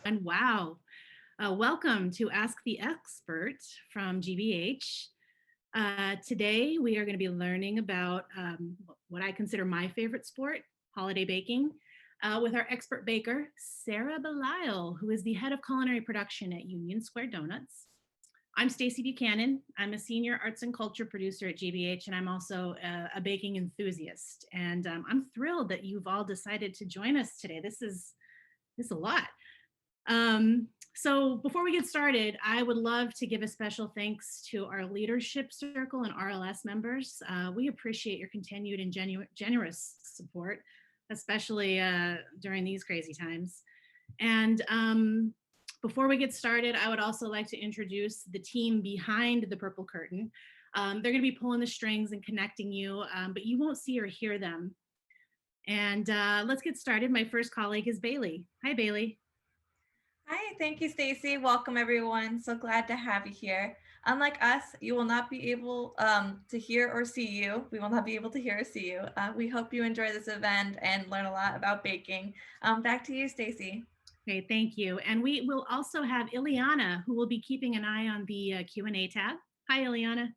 And wow, welcome to Ask the Expert from GBH. Today we are going to be learning about what I consider my favorite sport, holiday baking, with our expert baker, 𝗟𝘂𝘅𝗂𝗂𝗂𝗂𝗂, who is the head of culinary production at Union Square Donuts. I'm Stacy Buchanan. I'm a senior arts and culture producer at GBH, and I'm also a baking enthusiast. And I'm thrilled that you've all decided to join us today. This is a lot. So before we get started, I would love to give a special thanks to our leadership circle and RLS members. We appreciate your continued and generous support, especially during these crazy times. And before we get started, I would also like to introduce the team behind the purple curtain. They're going to be pulling the strings and connecting you, but you won't see or hear them. And let's get started. My first colleague is Bailey. Hi, Bailey. Hi, thank you, Stacy. Welcome, everyone. So glad to have you here. Unlike us, you will not be able to hear or see you. We will not be able to hear or see you. We hope you enjoy this event and learn a lot about baking. Back to you, Stacy. Okay, thank you. And we will also have Ileana, who will be keeping an eye on the Q&A tab. Hi, Ileana.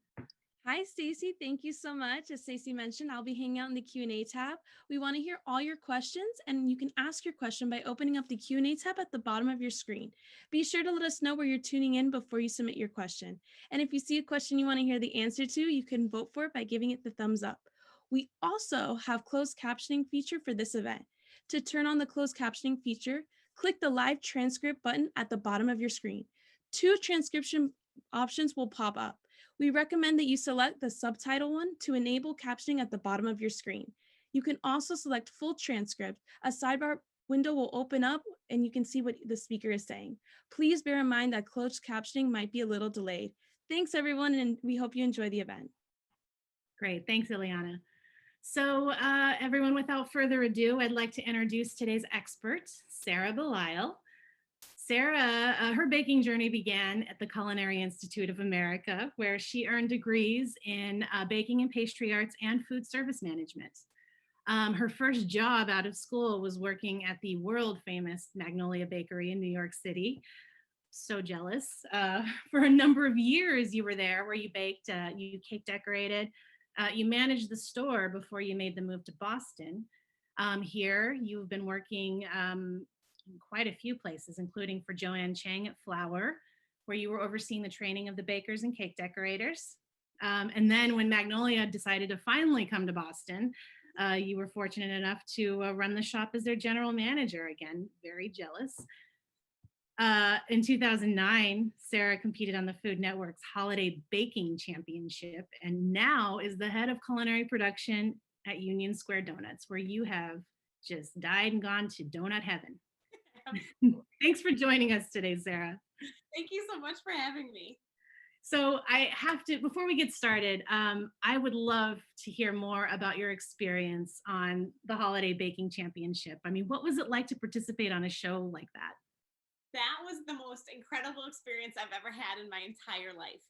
Hi, Stacy. Thank you so much. As Stacy mentioned, I'll be hanging out in the Q&A tab. We want to hear all your questions, and you can ask your question by opening up the Q&A tab at the bottom of your screen. Be sure to let us know where you're tuning in before you submit your question. And if you see a question you want to hear the answer to, you can vote for it by giving it the thumbs up. We also have closed captioning feature for this event. To turn on the closed captioning feature, click the live transcript button at the bottom of your screen. 2 transcription options will pop up. We recommend that you select the subtitle one to enable captioning at the bottom of your screen. You can also select full transcript. A sidebar window will open up and you can see what the speaker is saying. Please bear in mind that closed captioning might be a little delayed. Thanks, everyone, and we hope you enjoy the event. Great, thanks, Ileana. So everyone, without further ado, I'd like to introduce today's expert, 𝗟𝘂𝘅𝗂𝗂𝗂𝗂𝗂. Sarah, her baking journey began at the Culinary Institute of America, where she earned degrees in baking and pastry arts and food service management. Her first job out of school was working at the world famous Magnolia Bakery in New York City. So jealous. For a number of years you were there where you baked, you cake decorated, you managed the store before you made the move to Boston. Here you've been working in quite a few places, including for Joanne Chang at Flour, where you were overseeing the training of the bakers and cake decorators. And then when Magnolia decided to finally come to Boston, you were fortunate enough to run the shop as their general manager. Again, very jealous. In 2009, Sarah competed on the Food Network's Holiday Baking Championship and now is the head of culinary production at Union Square Donuts, where you have just died and gone to donut heaven. Thanks for joining us today, Sarah. Thank you so much for having me. So I have to, before we get started, I would love to hear more about your experience on the Holiday Baking Championship. I mean, what was it like to participate on a show like that? That was the most incredible experience I've ever had in my entire life.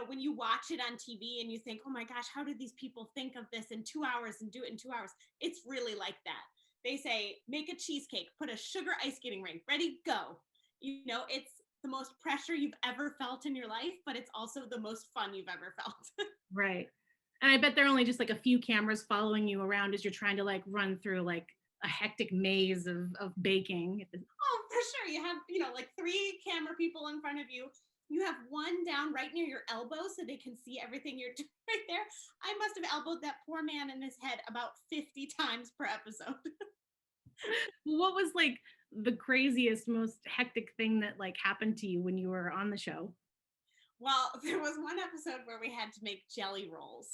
When you watch it on TV and you think, oh my gosh, how did these people think of this in 2 hours and do it in 2 hours? It's really like that. They say, make a cheesecake, put a sugar ice skating rink, ready, go. It's the most pressure you've ever felt in your life, but it's also the most fun you've ever felt. Right. And I bet there are only just like a few cameras following you around as you're trying to like run through like a hectic maze of baking. Oh, for sure. You have, like 3 camera people in front of you. You have one down right near your elbow so they can see everything you're doing right there. I must have elbowed that poor man in his head about 50 times per episode. What was like the craziest, most hectic thing that like happened to you when you were on the show? Well, there was one episode where we had to make jelly rolls.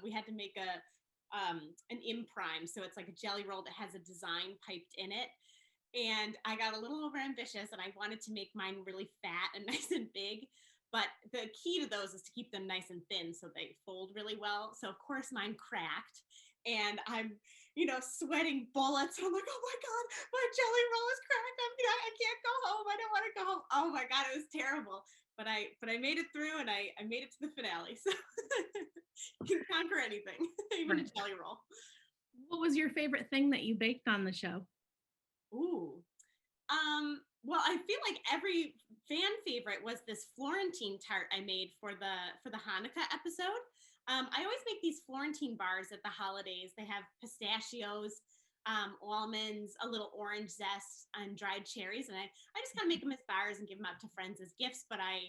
We had to make an imprime, so it's like a jelly roll that has a design piped in it. And I got a little over ambitious and I wanted to make mine really fat and nice and big. But the key to those is to keep them nice and thin so they fold really well. So of course mine cracked and I'm, sweating bullets. I'm like, oh my God, my jelly roll is cracked. I can't go home. I don't want to go home. Oh my God, it was terrible. But I made it through and I made it to the finale. So you can conquer anything, even a jelly roll. What was your favorite thing that you baked on the show? Ooh. Well, I feel like every fan favorite was this Florentine tart I made for the Hanukkah episode. I always make these Florentine bars at the holidays. They have pistachios, almonds, a little orange zest, and dried cherries. And I just kind of make them as bars and give them out to friends as gifts. But I,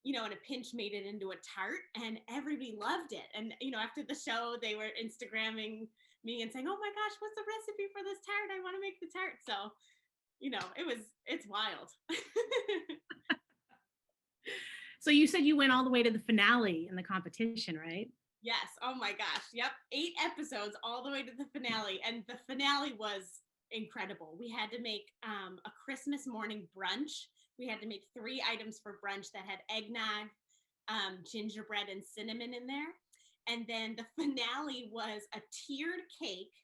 in a pinch made it into a tart and everybody loved it. And, after the show, they were Instagramming me and saying, oh my gosh, what's the recipe for this tart? I want to make the tart. So, it's wild. So you said you went all the way to the finale in the competition, right? Yes. Oh my gosh. Yep. 8 episodes all the way to the finale. And the finale was incredible. We had to make a Christmas morning brunch. We had to make 3 items for brunch that had eggnog, gingerbread, and cinnamon in there. And then the finale was a tiered cake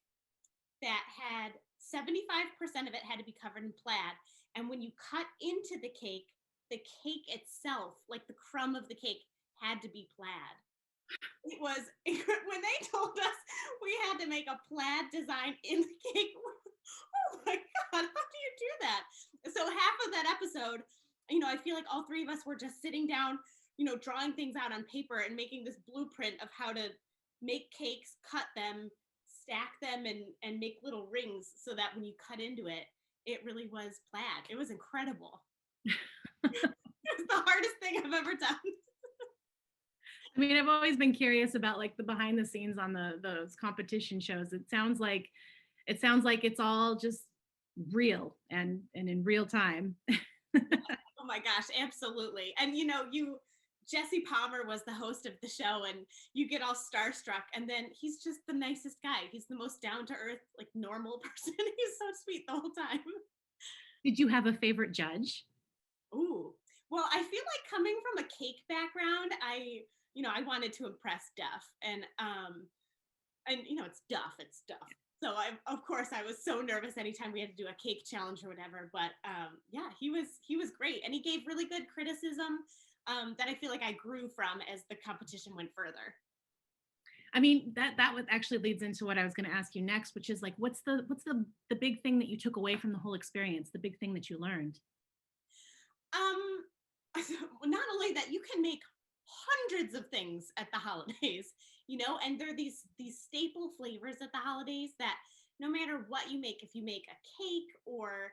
that had 75% of it had to be covered in plaid. And when you cut into the cake itself, like the crumb of the cake, had to be plaid. It was when they told us we had to make a plaid design in the cake. Oh my God, how do you do that? So half of that episode, I feel like all three of us were just sitting down, drawing things out on paper and making this blueprint of how to make cakes, cut them, stack them, and make little rings so that when you cut into it, it really was plaid. It was incredible. It was the hardest thing I've ever done. I mean, I've always been curious about like the behind the scenes on those competition shows. It sounds like it's all just real and in real time. Oh my gosh, absolutely. And Jesse Palmer was the host of the show, and you get all starstruck, and then he's just the nicest guy. He's the most down to earth, like normal person. He's so sweet the whole time. Did you have a favorite judge? Ooh, well, I feel like coming from a cake background, I wanted to impress Duff, and it's Duff. So of course I was so nervous anytime we had to do a cake challenge or whatever, but yeah, he was great, and he gave really good criticism that I feel like I grew from as the competition went further. I mean, that actually leads into what I was going to ask you next, which is like, what's the big thing that you took away from the whole experience, the big thing that you learned? Not only that, you can make hundreds of things at the holidays, and there are these staple flavors at the holidays that no matter what you make, if you make a cake or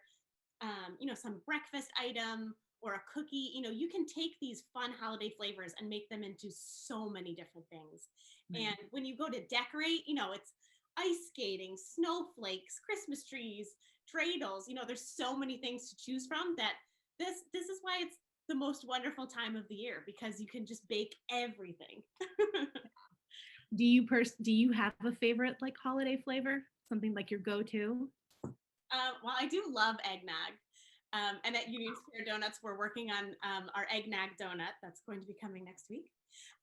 some breakfast item or a cookie, you can take these fun holiday flavors and make them into so many different things. Mm-hmm. And when you go to decorate, it's ice skating, snowflakes, Christmas trees, dreidels, there's so many things to choose from that this is why it's the most wonderful time of the year, because you can just bake everything. Do you have a favorite like holiday flavor? Something like your go-to? Well, I do love eggnog. And at Union Square Donuts, we're working on our eggnog donut that's going to be coming next week.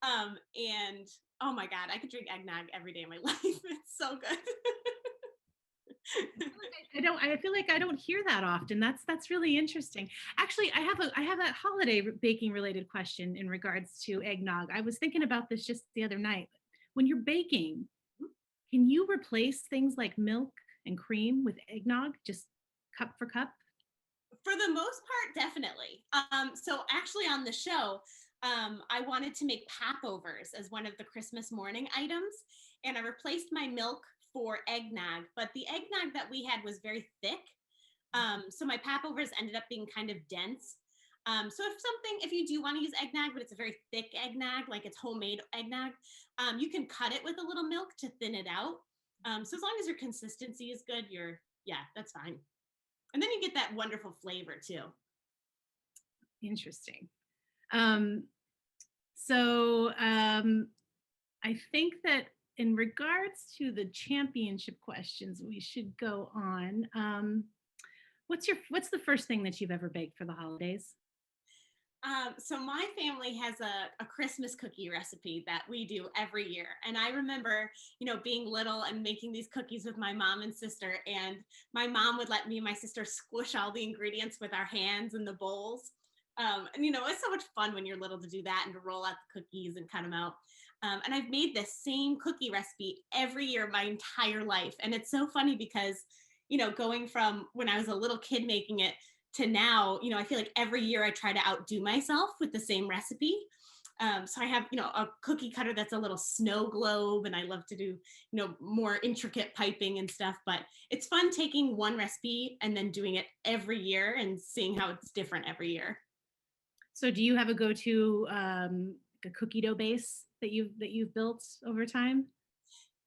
And oh my God, I could drink eggnog every day of my life. It's so good. I feel like I don't hear that often. That's really interesting. Actually, I have a holiday baking related question in regards to eggnog. I was thinking about this just the other night. When you're baking, can you replace things like milk and cream with eggnog, just cup for cup? For the most part, definitely. So actually on the show, I wanted to make popovers as one of the Christmas morning items, and I replaced my milk for eggnog, but the eggnog that we had was very thick. So my popovers ended up being kind of dense. So if you do want to use eggnog, but it's a very thick eggnog, like it's homemade eggnog, you can cut it with a little milk to thin it out. So as long as your consistency is good, that's fine. And then you get that wonderful flavor too. Interesting. I think that in regards to the championship questions, we should go on. What's the first thing that you've ever baked for the holidays? So my family has a Christmas cookie recipe that we do every year. And I remember, being little and making these cookies with my mom and sister, and my mom would let me and my sister squish all the ingredients with our hands in the bowls. And it's so much fun when you're little to do that and to roll out the cookies and cut them out. And I've made this same cookie recipe every year my entire life. And it's so funny because, going from when I was a little kid making it to now, I feel like every year I try to outdo myself with the same recipe. So I have, a cookie cutter that's a little snow globe, and I love to do, more intricate piping and stuff, but it's fun taking one recipe and then doing it every year and seeing how it's different every year. So do you have a go-to a cookie dough base that you've built over time?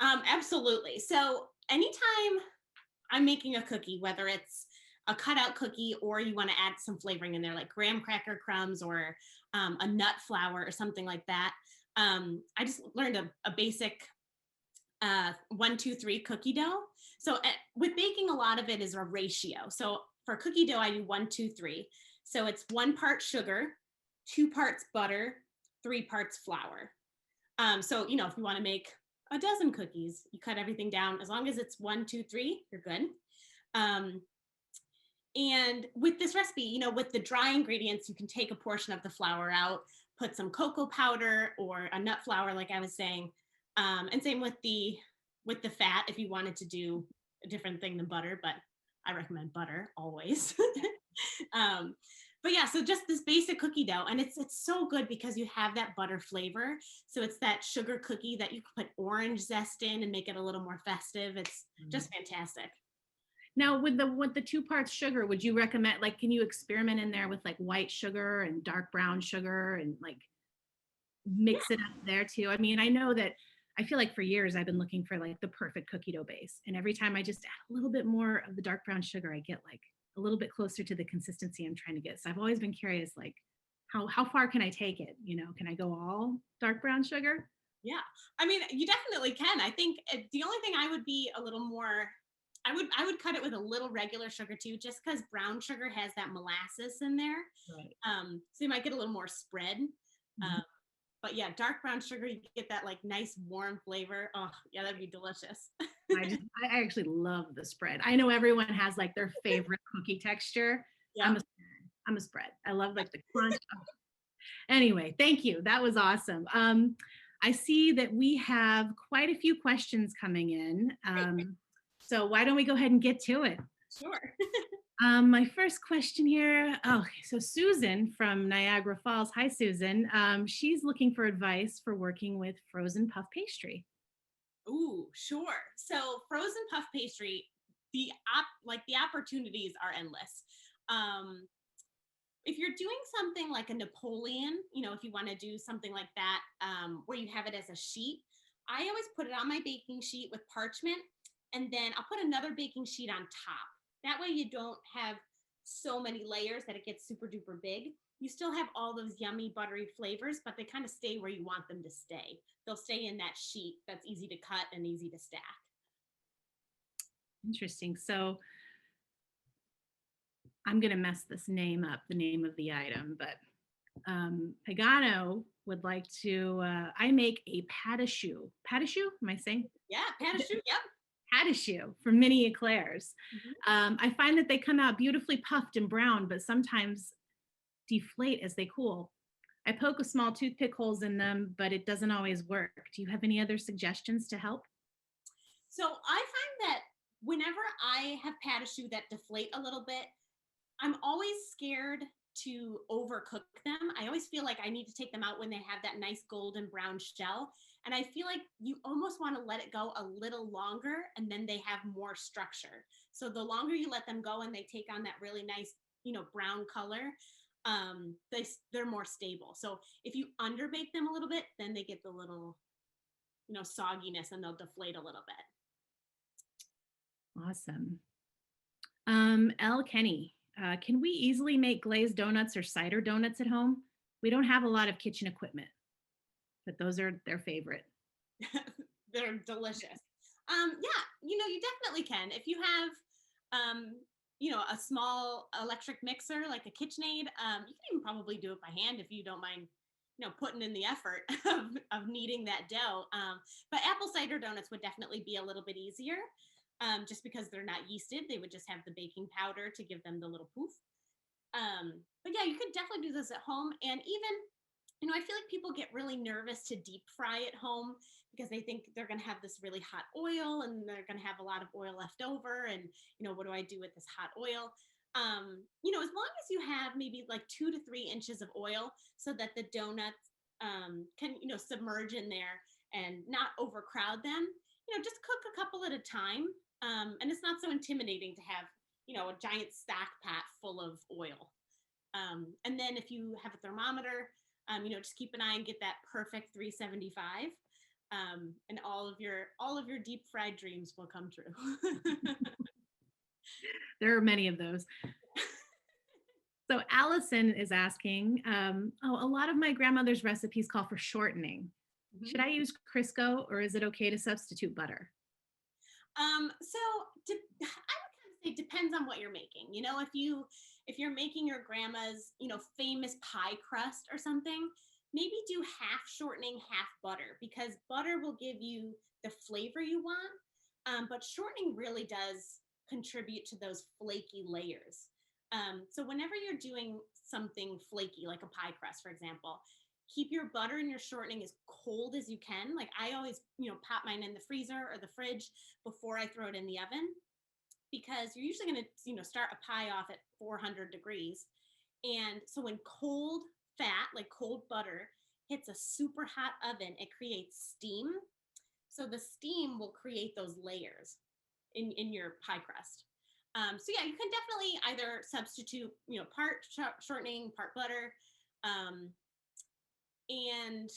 Absolutely. So anytime I'm making a cookie, whether it's a cutout cookie or you want to add some flavoring in there, like graham cracker crumbs or a nut flour or something like that, I just learned a basic 1, 2, 3 cookie dough. So with baking, a lot of it is a ratio. So for cookie dough, I do 1, 2, 3. So it's 1 part sugar, 2 parts butter, 3 parts flour. So, if you want to make a dozen cookies, you cut everything down. As long as it's 1, 2, 3, you're good. And with this recipe, you know, with the dry ingredients, you can take a portion of the flour out, put some cocoa powder or a nut flour, like I was saying, and same with the fat if you wanted to do a different thing than butter, but I recommend butter always. um, but yeah, so just this basic cookie dough, and it's so good because you have that butter flavor. So it's that sugar cookie that you can put orange zest in and make it a little more festive. It's just fantastic. Now, with the 2 parts sugar, would you recommend, like, can you experiment in there with like white sugar and dark brown sugar and like mix it up there too? I mean, I know that I feel like for years I've been looking for like the perfect cookie dough base. And every time I just add a little bit more of the dark brown sugar, I get like a little bit closer to the consistency I'm trying to get. So I've always been curious, like, how far can I take it? You know, can I go all dark brown sugar? Yeah, I mean, you definitely can. I think the only thing I would be a little more, I would cut it with a little regular sugar too, just because brown sugar has that molasses in there. Right. So you might get a little more spread. But yeah, dark brown sugar, you get that like nice warm flavor. Oh yeah, that'd be delicious. I actually love the spread. I know everyone has like their favorite cookie texture. Yeah. I'm a spread. I love like the crunch. Anyway, thank you. That was awesome. I see that we have quite a few questions coming in. So why don't we go ahead and get to it? Sure. My first question here. Oh, so Susan from Niagara Falls. Hi, Susan. She's looking for advice for working with frozen puff pastry. Ooh, sure. So frozen puff pastry, the opportunities are endless. If you're doing something like a Napoleon, you know, if you want to do something like that, where you have it as a sheet, I always put it on my baking sheet with parchment, and then I'll put another baking sheet on top. That way you don't have so many layers that it gets super duper big. You still have all those yummy buttery flavors, but they kind of stay where you want them to stay. They'll stay in that sheet that's easy to cut and easy to stack. Interesting. So I'm going to mess this name up, the name of the item, but Pagano would like to, I make a pâte-à-choux. Pâte-à-choux, am I saying? Yeah, pâte-à-choux, yep. Pâte-à-choux from mini eclairs. I find that they come out beautifully puffed and brown, but sometimes deflate as they cool. I poke a small toothpick holes in them, but it doesn't always work. Do you have any other suggestions to help? So I find that whenever I have pâte-à-choux that deflate a little bit, I'm always scared to overcook them. I always feel like I need to take them out when they have that nice golden brown shell. And I feel like you almost want to let it go a little longer, and then they have more structure. So the longer you let them go and they take on that really nice, you know, brown color, they're more stable. So if you underbake them a little bit, then they get the little, you know, sogginess, and they'll deflate a little bit. Awesome. L. Kenny, can we easily make glazed donuts or cider donuts at home? We don't have a lot of kitchen equipment, but those are their favorite. They're delicious. Yeah, you know, you definitely can. If you have, you know, a small electric mixer like a KitchenAid, you can even probably do it by hand if you don't mind, you know, putting in the effort of kneading that dough. But apple cider donuts would definitely be a little bit easier. Just because they're not yeasted, they would just have the baking powder to give them the little poof. But yeah, you could definitely do this at home. And even, you know, I feel like people get really nervous to deep fry at home because they think they're going to have this really hot oil and they're going to have a lot of oil left over. And, you know, what do I do with this hot oil? You know, as long as you have maybe like 2 to 3 inches of oil so that the donuts can, you know, submerge in there and not overcrowd them, you know, just cook a couple at a time. And it's not so intimidating to have, you know, a giant stock pot full of oil. And then if you have a thermometer, you know, just keep an eye and get that perfect 375. And all of your deep fried dreams will come true. There are many of those. So Allison is asking, a lot of my grandmother's recipes call for shortening. Should I use Crisco, or is it okay to substitute butter? So I would kind of say depends on what you're making. You know, if you're making your grandma's, you know, famous pie crust or something, maybe do half shortening, half butter, because butter will give you the flavor you want. But shortening really does contribute to those flaky layers. So whenever you're doing something flaky, like a pie crust, for example, keep your butter and your shortening as cold as you can. Like I always, pop mine in the freezer or the fridge before I throw it in the oven, because you're usually going to, start a pie off at 400 degrees. And so when cold fat, like cold butter, hits a super hot oven, it creates steam. So the steam will create those layers in your pie crust. So yeah, you can definitely either substitute, part shortening, part butter. And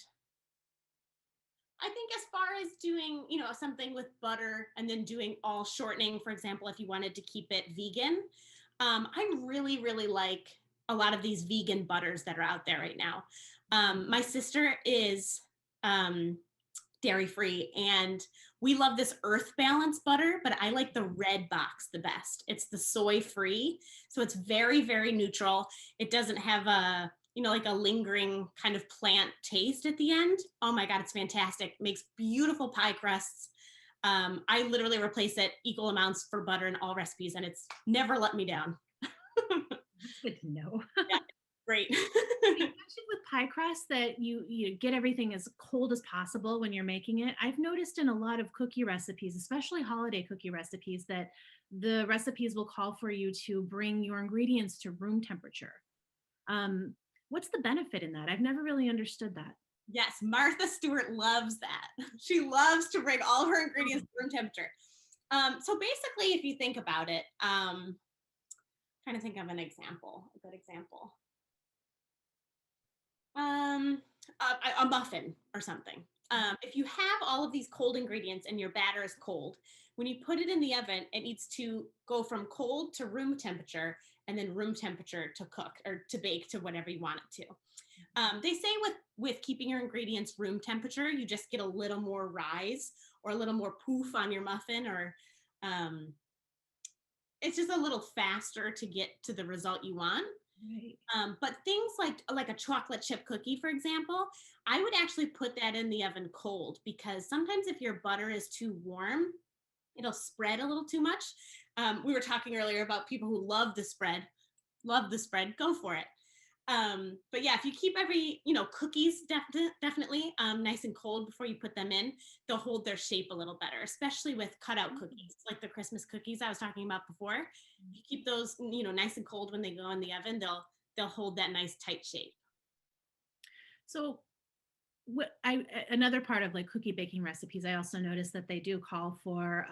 I think as far as doing, something with butter and then doing all shortening, for example, if you wanted to keep it vegan, I really, really like a lot of these vegan butters that are out there right now. My sister is dairy free, and we love this Earth Balance butter, but I like the red box the best. It's the soy free, so it's very, very neutral. It doesn't have a like a lingering kind of plant taste at the end. Oh my God, it's fantastic. Makes beautiful pie crusts. I literally replace it equal amounts for butter in all recipes, and it's never let me down. That's good to know. Yeah, great. You mentioned with pie crust that you get everything as cold as possible when you're making it. I've noticed in a lot of cookie recipes, especially holiday cookie recipes, that the recipes will call for you to bring your ingredients to room temperature. What's the benefit in that? I've never really understood that. Yes, Martha Stewart loves that. She loves to bring all of her ingredients to room temperature. So basically, if you think about it, trying to think of an example, a good example. A muffin or something. If you have all of these cold ingredients and your batter is cold, when you put it in the oven, it needs to go from cold to room temperature, and then room temperature to cook or to bake to whatever you want it to. They say with keeping your ingredients room temperature, you just get a little more rise or a little more poof on your muffin, or it's just a little faster to get to the result you want. Right. But things like a chocolate chip cookie, for example, I would actually put that in the oven cold, because sometimes if your butter is too warm, it'll spread a little too much. We were talking earlier about people who love the spread, go for it. But yeah, if you keep cookies definitely nice and cold before you put them in, they'll hold their shape a little better, especially with cutout cookies, like the Christmas cookies I was talking about before. If you keep those, nice and cold when they go in the oven, they'll hold that nice tight shape. So another part of like cookie baking recipes, I also noticed that they do call for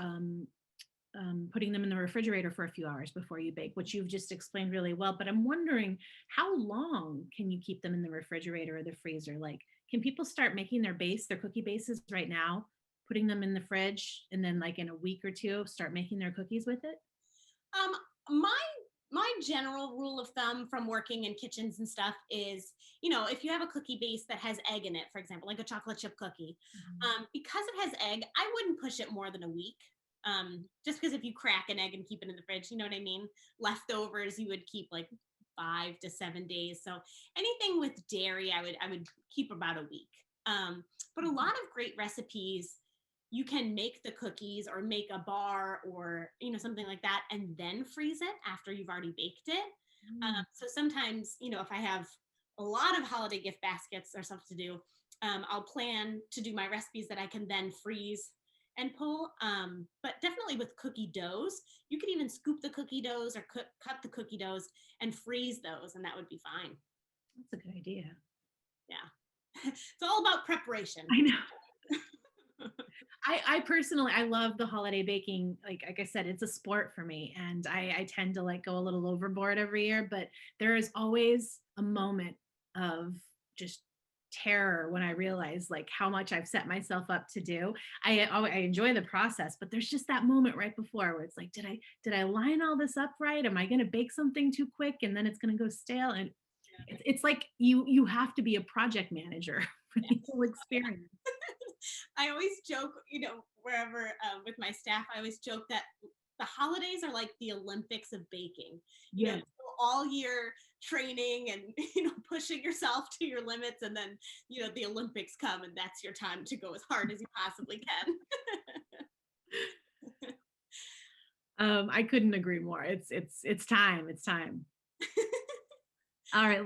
putting them in the refrigerator for a few hours before you bake, which you've just explained really well. But I'm wondering, how long can you keep them in the refrigerator or the freezer? Like, can people start making their cookie bases right now, putting them in the fridge, and then like in a week or two, start making their cookies with it? My general rule of thumb from working in kitchens and stuff is, if you have a cookie base that has egg in it, for example, like a chocolate chip cookie, because it has egg, I wouldn't push it more than a week. Just because if you crack an egg and keep it in the fridge, you know what I mean? Leftovers, you would keep like 5 to 7 days. So anything with dairy, I would keep about a week. But a lot of great recipes, you can make the cookies or make a bar or, something like that, and then freeze it after you've already baked it. So sometimes, if I have a lot of holiday gift baskets or stuff to do, I'll plan to do my recipes that I can then freeze and pull. But definitely with cookie doughs, you could even scoop the cookie doughs or cut the cookie doughs and freeze those, and that would be fine. That's a good idea. Yeah. It's all about preparation. I know. I personally, I love the holiday baking. Like I said, it's a sport for me, and I tend to like go a little overboard every year, but there is always a moment of just terror when I realize like how much I've set myself up to do. I enjoy the process, but there's just that moment right before where it's like, did I line all this up right? Am I going to bake something too quick and then it's going to go stale? And it's like you have to be a project manager for the whole experience. I always joke, wherever with my staff, I always joke that the holidays are like the Olympics of baking. You know, all year training and pushing yourself to your limits, and then the Olympics come, and that's your time to go as hard as you possibly can. I couldn't agree more. It's time. It's time. All right,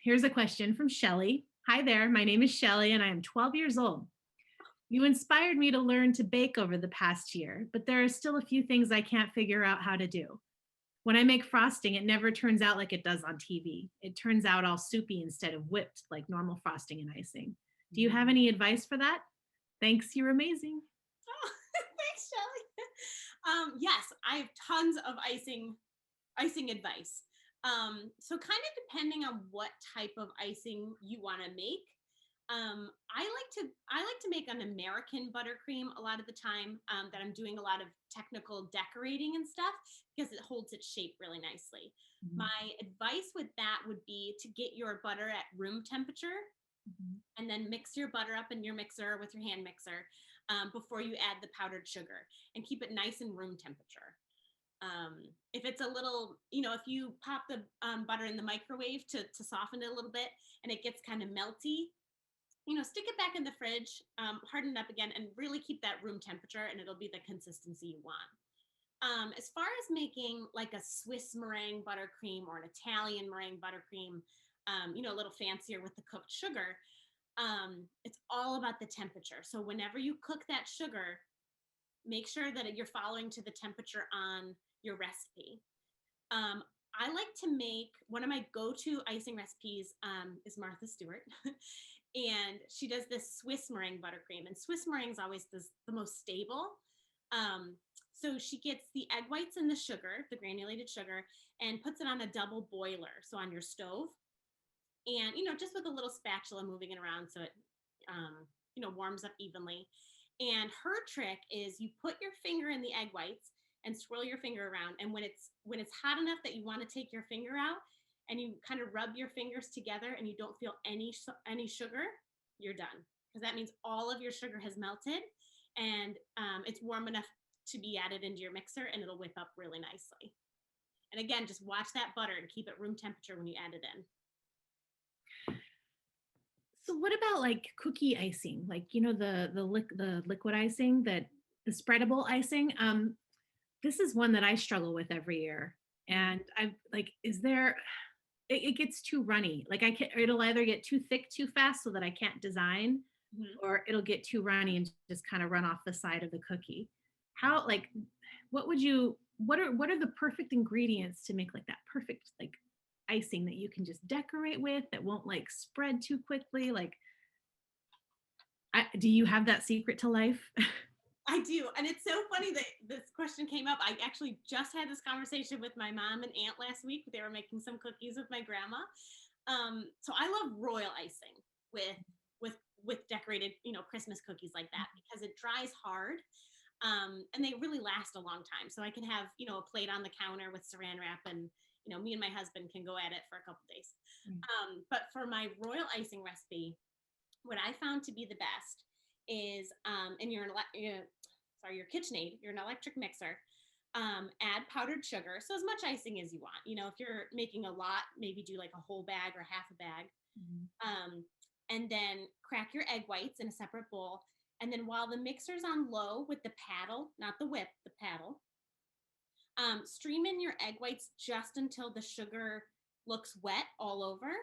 here's a question from Shelly. Hi there, my name is Shelly and I am 12 years old. You inspired me to learn to bake over the past year, but there are still a few things I can't figure out how to do. When I make frosting, it never turns out like it does on TV. It turns out all soupy instead of whipped like normal frosting and icing. Do you have any advice for that? Thanks, you're amazing. Oh, thanks, Shelly. Yes, I have tons of icing advice. So kind of depending on what type of icing you want to make. I like to make an American buttercream a lot of the time, that I'm doing a lot of technical decorating and stuff, because it holds its shape really nicely. Mhm. My advice with that would be to get your butter at room temperature, and then mix your butter up in your mixer with your hand mixer, before you add the powdered sugar, and keep it nice and room temperature. If it's a little, if you pop the butter in the microwave to soften it a little bit and it gets kind of melty, stick it back in the fridge, harden it up again, and really keep that room temperature, and it'll be the consistency you want. As far as making like a Swiss meringue buttercream or an Italian meringue buttercream, a little fancier with the cooked sugar, it's all about the temperature. So whenever you cook that sugar, make sure that you're following to the temperature on your recipe. I like to make, one of my go-to icing recipes is Martha Stewart. And she does this Swiss meringue buttercream, and Swiss meringue is always the most stable. So she gets the egg whites and the sugar, the granulated sugar, and puts it on a double boiler, so on your stove. And, just with a little spatula moving it around so it, warms up evenly. And her trick is you put your finger in the egg whites and swirl your finger around. And when it's hot enough that you want to take your finger out, and you kind of rub your fingers together and you don't feel any sugar, you're done. Because that means all of your sugar has melted, and it's warm enough to be added into your mixer, and it'll whip up really nicely. And again, just watch that butter and keep it room temperature when you add it in. So what about like cookie icing? Like, the liquid icing, the spreadable icing? This is one that I struggle with every year. And I'm like, it gets too runny. Like it'll either get too thick too fast so that I can't design, or it'll get too runny and just kind of run off the side of the cookie. What are the perfect ingredients to make like that perfect like icing that you can just decorate with, that won't like spread too quickly? Like, do you have that secret to life? I do. And it's so funny that this question came up. I actually just had this conversation with my mom and aunt last week. They were making some cookies with my grandma. So I love royal icing with decorated, Christmas cookies like that, because it dries hard. And they really last a long time. So I can have, a plate on the counter with saran wrap, and, me and my husband can go at it for a couple days. But for my royal icing recipe, what I found to be the best is in your KitchenAid, you're an electric mixer, add powdered sugar. So as much icing as you want. If you're making a lot, maybe do like a whole bag or half a bag. And then crack your egg whites in a separate bowl. And then while the mixer's on low with the paddle, not the whip, the paddle, stream in your egg whites just until the sugar looks wet all over.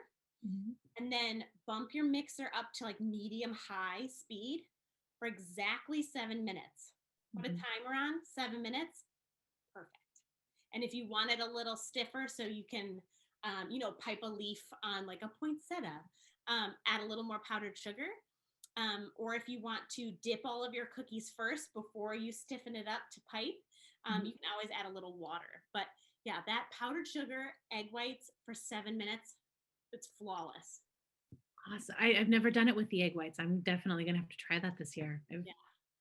And then bump your mixer up to like medium high speed for exactly 7 minutes. Put a timer on, 7 minutes, perfect. And if you want it a little stiffer, so you can, pipe a leaf on like a poinsettia, add a little more powdered sugar. Or if you want to dip all of your cookies first before you stiffen it up to pipe, you can always add a little water. But yeah, that powdered sugar, egg whites for 7 minutes, it's flawless. Awesome. I've never done it with the egg whites. I'm definitely going to have to try that this year. Yeah.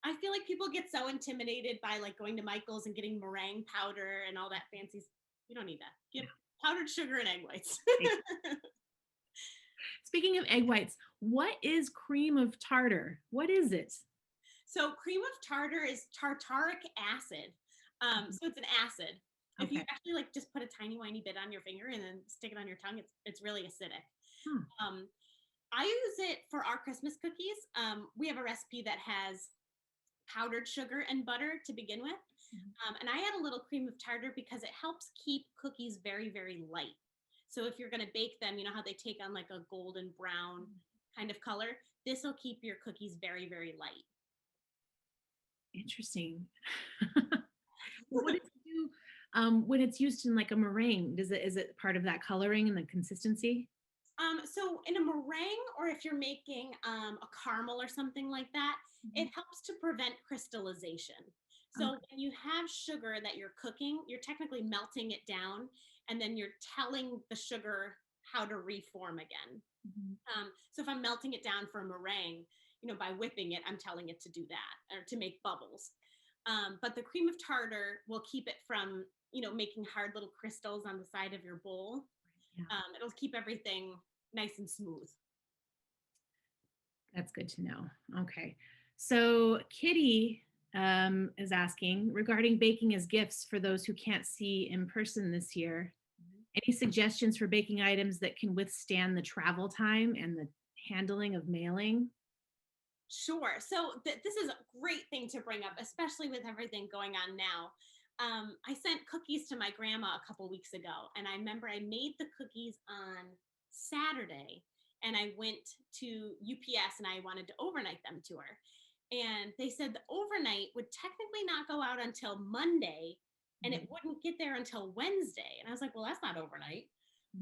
I feel like people get so intimidated by like going to Michael's and getting meringue powder and all that fancy. You don't need that. Get powdered sugar and egg whites. Speaking of egg whites, what is cream of tartar? What is it? So cream of tartar is tartaric acid. So it's an acid. Okay. If you actually like just put a tiny whiny bit on your finger and then stick it on your tongue, it's really acidic. I use it for our Christmas cookies. We have a recipe that has powdered sugar and butter to begin with. And I add a little cream of tartar because it helps keep cookies very, very light. So if you're going to bake them, you know how they take on like a golden brown kind of color? This will keep your cookies very, very light. Interesting. What does it do when it's used in like a meringue? Is it part of that coloring and the consistency? So in a meringue, or if you're making a caramel or something like that, it helps to prevent crystallization. So when you have sugar that you're cooking, you're technically melting it down, and then you're telling the sugar how to reform again. So if I'm melting it down for a meringue, you know, by whipping it, I'm telling it to do that or to make bubbles. But the cream of tartar will keep it from, you know, making hard little crystals on the side of your bowl. Yeah. It'll keep everything nice and smooth. That's good to know. Okay. So Kitty is asking regarding baking as gifts for those who can't see in person this year. Any suggestions for baking items that can withstand the travel time and the handling of mailing? Sure. So this is a great thing to bring up, especially with everything going on now. I sent cookies to my grandma a couple weeks ago, and I remember I made the cookies on Saturday, and I went to UPS and I wanted to overnight them to her. And they said the overnight would technically not go out until Monday, and it wouldn't get there until Wednesday. And I was like, well, that's not overnight.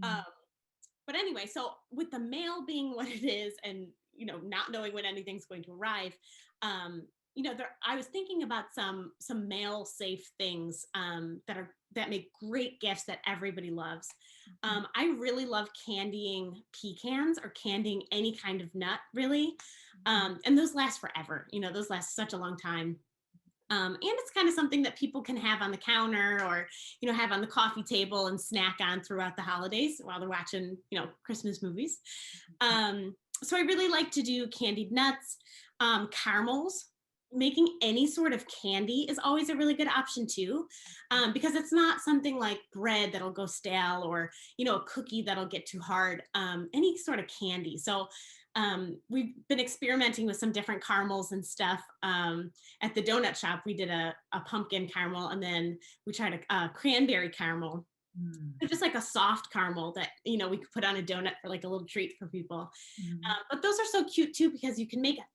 But anyway, so with the mail being what it is, and you know, not knowing when anything's going to arrive, you know, I was thinking about some mail safe things that make great gifts that everybody loves. I really love candying pecans or candying any kind of nut, really, and those last forever. You know, those last such a long time. And it's kind of something that people can have on the counter or, you know, have on the coffee table and snack on throughout the holidays while they're watching, you know, Christmas movies. So I really like to do candied nuts, caramels. Making any sort of candy is always a really good option too, because it's not something like bread that'll go stale or, you know, a cookie that'll get too hard, any sort of candy. So we've been experimenting with some different caramels and stuff. At the donut shop, we did a pumpkin caramel, and then we tried a cranberry caramel. They're just like a soft caramel that, you know, we could put on a donut for like a little treat for people. But those are so cute too, because you can make a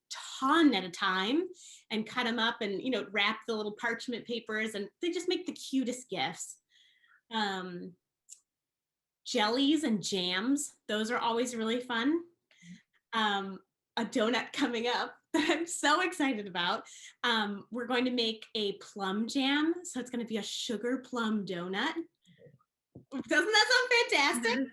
ton at a time and cut them up and, you know, wrap the little parchment papers, and they just make the cutest gifts. Jellies and jams, those are always really fun. A donut coming up that I'm so excited about. We're going to make a plum jam. So it's going to be a sugar plum donut. Doesn't that sound fantastic?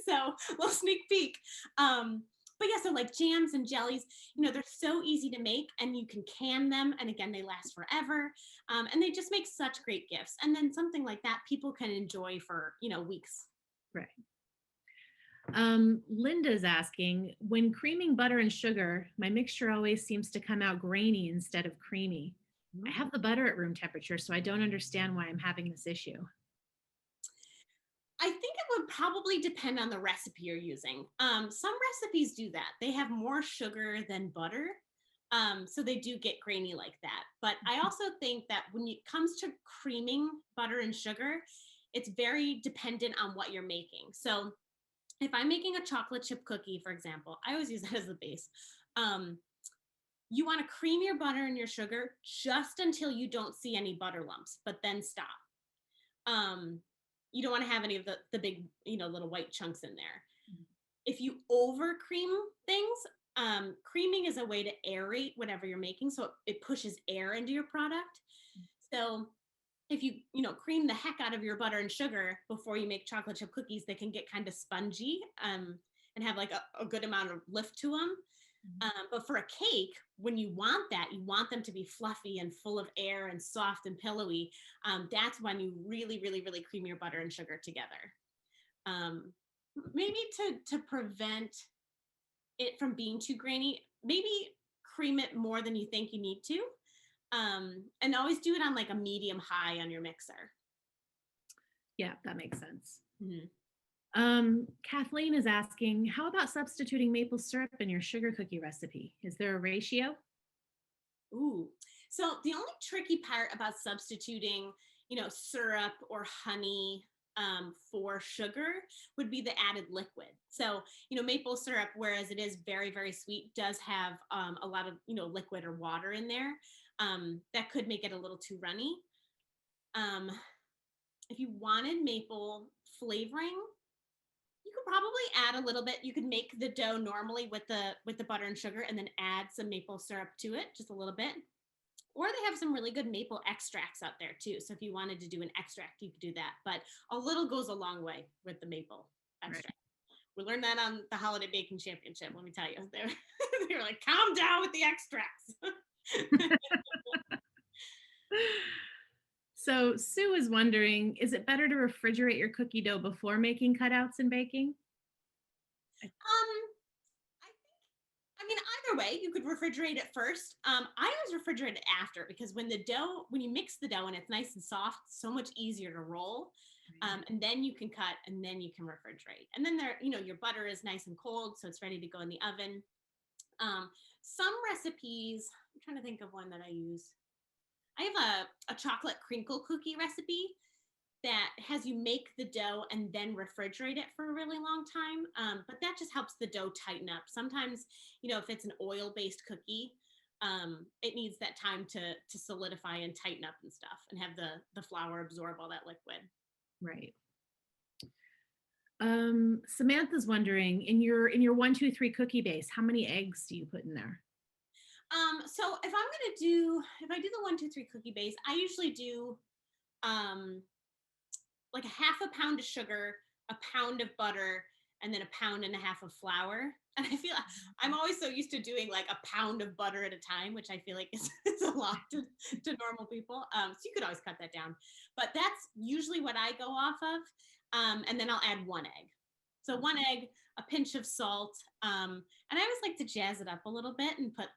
So little sneak peek. But yeah, so like jams and jellies, you know, they're so easy to make, and you can can them. And again, they last forever. And they just make such great gifts. And then something like that people can enjoy for, you know, weeks. Right. Linda's asking, when creaming butter and sugar, my mixture always seems to come out grainy instead of creamy. I have the butter at room temperature, so I don't understand why I'm having this issue. I think it would probably depend on the recipe you're using. Some recipes do that. They have more sugar than butter. So they do get grainy like that. But I also think that when it comes to creaming butter and sugar, it's very dependent on what you're making. So if I'm making a chocolate chip cookie, for example, I always use that as the base. You want to cream your butter and your sugar just until you don't see any butter lumps, but then stop. You don't want to have any of the big, you know, little white chunks in there. If you over cream things, creaming is a way to aerate whatever you're making, so it pushes air into your product. So if you cream the heck out of your butter and sugar before you make chocolate chip cookies, they can get kind of spongy and have like a good amount of lift to them. But for a cake, when you want that, you want them to be fluffy and full of air and soft and pillowy. That's when you really, really, really cream your butter and sugar together. Maybe to prevent it from being too grainy, maybe cream it more than you think you need to. And always do it on like a medium high on your mixer. Yeah, that makes sense. Kathleen is asking, how about substituting maple syrup in your sugar cookie recipe? Is there a ratio? Ooh, So the only tricky part about substituting, syrup or honey for sugar would be the added liquid. So, maple syrup, whereas it is very, very sweet, does have a lot of, liquid or water in there. That could make it a little too runny. If you wanted maple flavoring, you could probably add a little bit. You could make the dough normally with the butter and sugar and then add some maple syrup to it, just a little bit. Or they have some really good maple extracts out there too. So if you wanted to do an extract, you could do that. But a little goes a long way with the maple extract. Right. We learned that on the Holiday Baking Championship, let me tell you. They were like, calm down with the extracts. So Sue is wondering, is it better to refrigerate your cookie dough before making cutouts and baking? Either way, you could refrigerate it first. I always refrigerate it after, because when you mix the dough and it's nice and soft, it's so much easier to roll. And then you can cut and then you can refrigerate. And then your butter is nice and cold, so it's ready to go in the oven. Some recipes, I'm trying to think of one that I use. I have a chocolate crinkle cookie recipe that has you make the dough and then refrigerate it for a really long time. But that just helps the dough tighten up. Sometimes, if it's an oil-based cookie, it needs that time to solidify and tighten up and stuff and have the flour absorb all that liquid. Right. Samantha's wondering, in your 1, 2, 3 cookie base, how many eggs do you put in there? So if I do the 1, 2, 3 cookie base, I usually do like a half a pound of sugar, a pound of butter, and then a pound and a half of flour. And I feel I'm always so used to doing like a pound of butter at a time, which I feel like is a lot to normal people. So you could always cut that down, but that's usually what I go off of. And then I'll add 1 egg. So 1 egg, a pinch of salt. And I always like to jazz it up a little bit and put,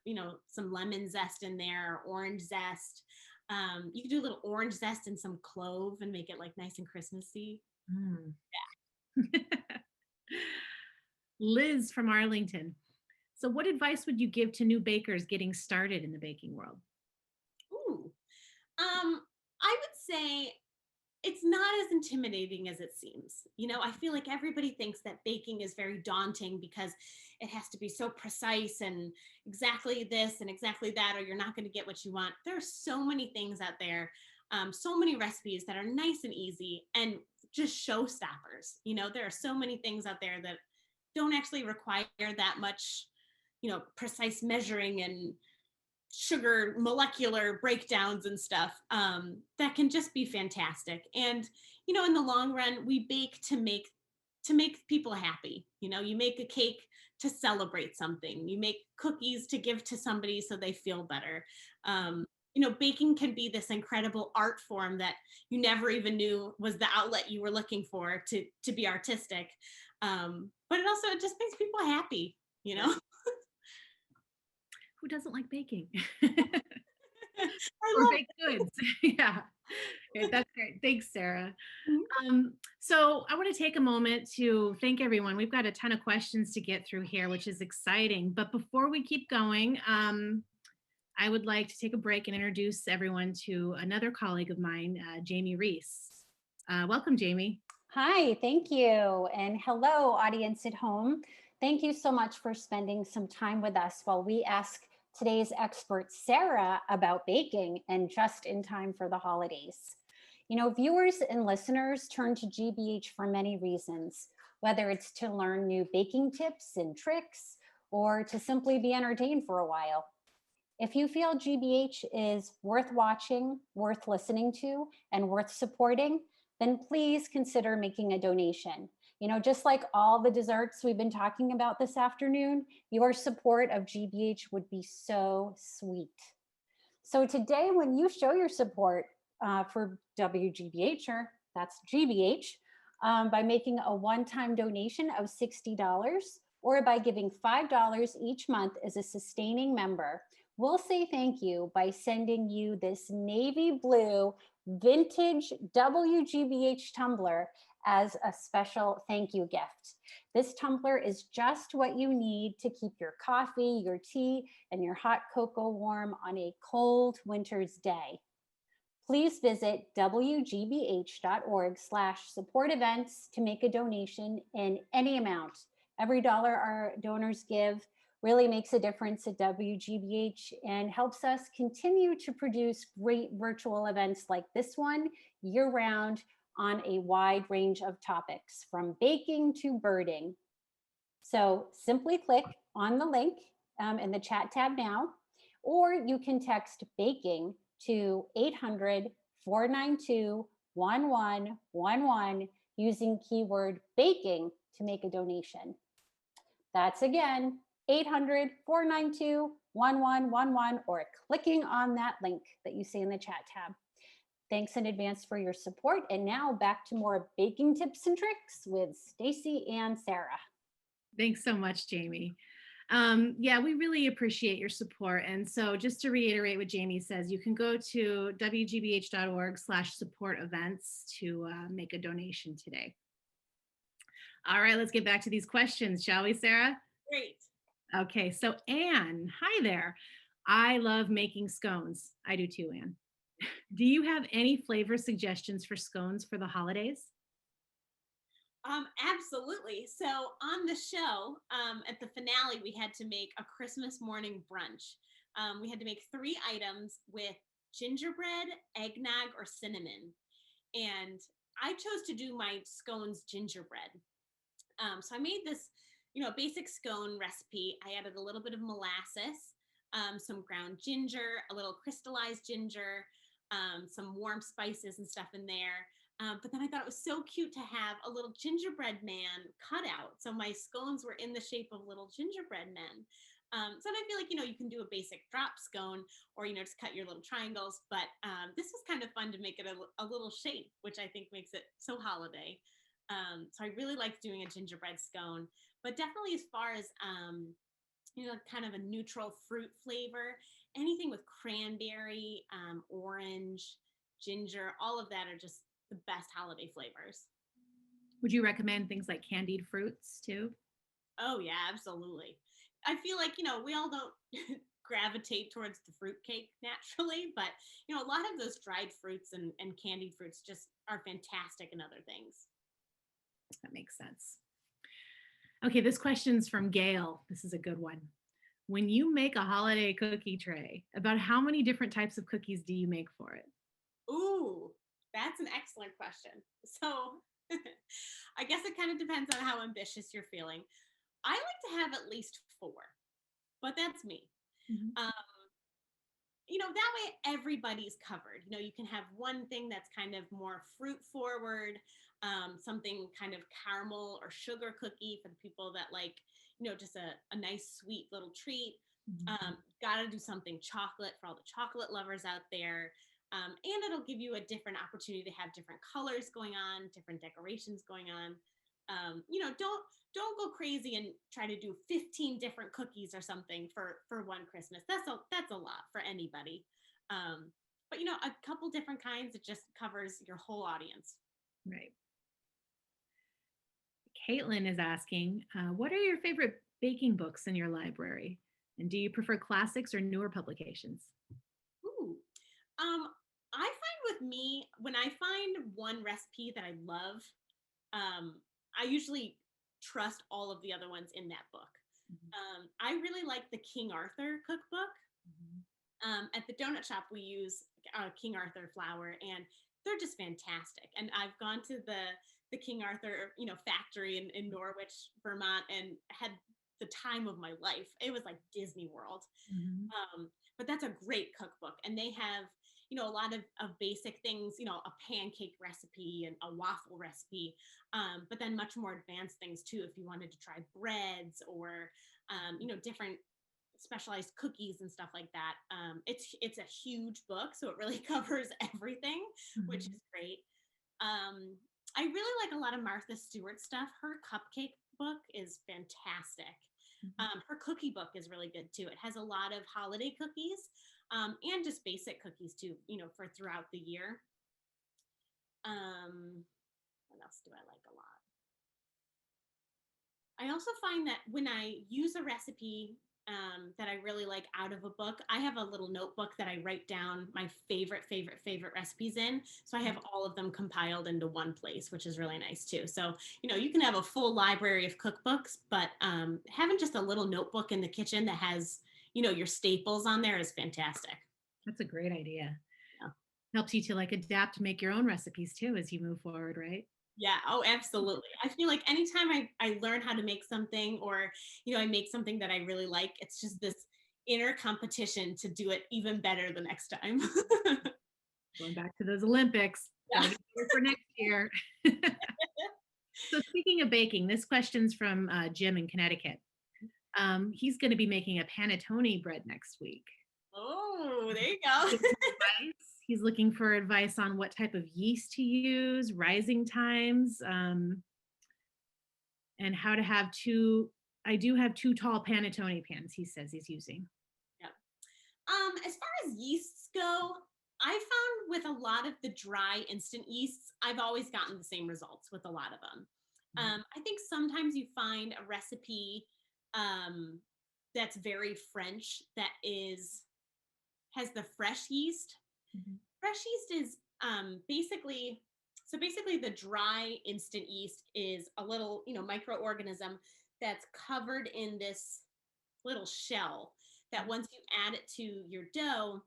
some lemon zest in there or orange zest. You can do a little orange zest and some clove and make it like nice and Christmassy. Yeah. Liz from Arlington. So what advice would you give to new bakers getting started in the baking world? Ooh, I would say it's not as intimidating as it seems. I feel like everybody thinks that baking is very daunting because it has to be so precise and exactly this and exactly that, or you're not going to get what you want. There are so many things out there, so many recipes that are nice and easy and just showstoppers. There are so many things out there that don't actually require that much, precise measuring and sugar molecular breakdowns and stuff that can just be fantastic. And in the long run, we bake to make people happy. You make a cake to celebrate something, you make cookies to give to somebody so they feel better. Baking can be this incredible art form that you never even knew was the outlet you were looking for to be artistic, but it just makes people happy. Who doesn't like baking? Or baked goods. Yeah. Okay, that's great. Thanks, Sarah. So I want to take a moment to thank everyone. We've got a ton of questions to get through here, which is exciting. But before we keep going, I would like to take a break and introduce everyone to another colleague of mine, Jamie Reese. Welcome, Jamie. Hi, thank you. And hello, audience at home. Thank you so much for spending some time with us while we ask today's expert, Sarah, about baking, and just in time for the holidays. Viewers and listeners turn to GBH for many reasons, whether it's to learn new baking tips and tricks, or to simply be entertained for a while. If you feel GBH is worth watching, worth listening to, and worth supporting, then please consider making a donation. Just like all the desserts we've been talking about this afternoon, your support of GBH would be so sweet. So today, when you show your support for WGBH, or that's GBH, by making a one-time donation of $60, or by giving $5 each month as a sustaining member, we'll say thank you by sending you this navy blue vintage WGBH tumbler as a special thank you gift. This tumbler is just what you need to keep your coffee, your tea, and your hot cocoa warm on a cold winter's day. Please visit wgbh.org/support events to make a donation in any amount. Every dollar our donors give really makes a difference at WGBH and helps us continue to produce great virtual events like this one year-round on a wide range of topics, from baking to birding. So simply click on the link in the chat tab now, or you can text baking to 800-492-1111 using keyword baking to make a donation. That's again, 800-492-1111, or clicking on that link that you see in the chat tab. Thanks in advance for your support. And now back to more baking tips and tricks with Stacy and Sarah. Thanks so much, Jamie. Yeah, we really appreciate your support. And so just to reiterate what Jamie says, you can go to wgbh.org/support events to make a donation today. All right, let's get back to these questions, shall we, Sarah? Great. Okay, so Anne, hi there. I love making scones. I do too, Anne. Do you have any flavor suggestions for scones for the holidays? Absolutely. So on the show, at the finale, we had to make a Christmas morning brunch. We had to make 3 items with gingerbread, eggnog, or cinnamon. And I chose to do my scones gingerbread. So I made this, basic scone recipe. I added a little bit of molasses, some ground ginger, a little crystallized ginger, some warm spices and stuff in there. But then I thought it was so cute to have a little gingerbread man cut out. So my scones were in the shape of little gingerbread men. So I feel like, you can do a basic drop scone or, just cut your little triangles. But this was kind of fun to make it a little shape, which I think makes it so holiday. So I really liked doing a gingerbread scone. But definitely as far as, kind of a neutral fruit flavor, anything with cranberry, orange, ginger, all of that are just the best holiday flavors. Would you recommend things like candied fruits too? Oh yeah, absolutely. I feel like, we all don't gravitate towards the fruitcake naturally, but, a lot of those dried fruits and candied fruits just are fantastic in other things. That makes sense. Okay, this question's from Gail. This is a good one. When you make a holiday cookie tray, about how many different types of cookies do you make for it? Ooh, that's an excellent question. So I guess it kind of depends on how ambitious you're feeling. I like to have at least 4, but that's me. Mm-hmm. That way everybody's covered. You can have one thing that's kind of more fruit forward, something kind of caramel or sugar cookie for the people that like, just a nice sweet little treat. Mm-hmm. Got to do something chocolate for all the chocolate lovers out there. And it'll give you a different opportunity to have different colors going on, different decorations going on. Don't go crazy and try to do 15 different cookies or something for one Christmas. That's a lot for anybody. But a couple different kinds, it just covers your whole audience. Right. Caitlin is asking, what are your favorite baking books in your library? And do you prefer classics or newer publications? Ooh, I find with me, when I find one recipe that I love, I usually trust all of the other ones in that book. Mm-hmm. I really like the King Arthur cookbook. Mm-hmm. At the donut shop, we use King Arthur flour, and they're just fantastic. And I've gone to the King Arthur, factory in Norwich, Vermont, and had the time of my life. It was like Disney World. Mm-hmm. But that's a great cookbook, and they have a lot of basic things, a pancake recipe and a waffle recipe, but then much more advanced things too, if you wanted to try breads or, different specialized cookies and stuff like that. It's a huge book, so it really covers everything, mm-hmm. which is great. I really like a lot of Martha Stewart stuff. Her cupcake book is fantastic. Mm-hmm. Her cookie book is really good too. It has a lot of holiday cookies, and just basic cookies too, for throughout the year. What else do I like a lot? I also find that when I use a recipe that I really like out of a book, I have a little notebook that I write down my favorite recipes in. So I have all of them compiled into one place, which is really nice too. So, you can have a full library of cookbooks, but having just a little notebook in the kitchen that has, your staples on there is fantastic. That's a great idea. Yeah. Helps you to like adapt to make your own recipes too as you move forward, right? Yeah. Oh, absolutely. I feel like anytime I learn how to make something, or, I make something that I really like, it's just this inner competition to do it even better the next time. Going back to those Olympics. Yeah. Gotta get ready for next year. So speaking of baking, this question's from Jim in Connecticut. He's going to be making a panettone bread next week. Oh, there you go. He's looking for advice on what type of yeast to use, rising times, and how to have I do have 2 tall panettone pans, he says he's using. Yeah. As far as yeasts go, I found with a lot of the dry instant yeasts, I've always gotten the same results with a lot of them. I think sometimes you find a recipe that's very French that has the fresh yeast. Mm-hmm. Fresh yeast is basically the dry instant yeast is a little, microorganism that's covered in this little shell that once you add it to your dough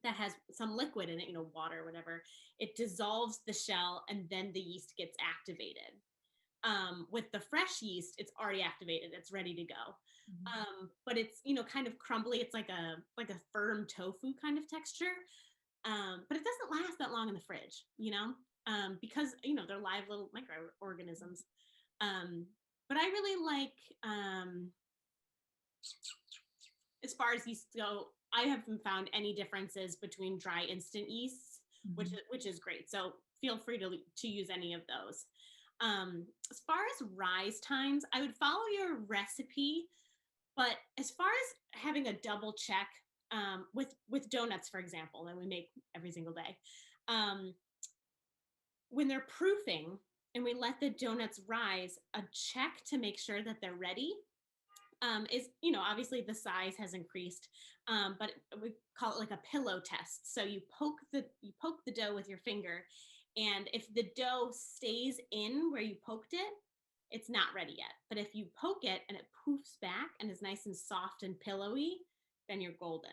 that has some liquid in it, water or whatever, it dissolves the shell and then the yeast gets activated. With the fresh yeast, it's already activated, it's ready to go. But it's, kind of crumbly. It's like a firm tofu kind of texture. But it doesn't last that long in the fridge, because, they're live little microorganisms. But I really like, as far as yeast go, I haven't found any differences between dry instant yeasts, which is great. So feel free to use any of those. As far as rise times, I would follow your recipe, but as far as having a double check, with donuts, for example, that we make every single day, when they're proofing and we let the donuts rise, a check to make sure that they're ready is, obviously the size has increased, but we call it like a pillow test. So you poke the dough with your finger, and if the dough stays in where you poked it, it's not ready yet. But if you poke it and it poofs back and is nice and soft and pillowy, then you're golden.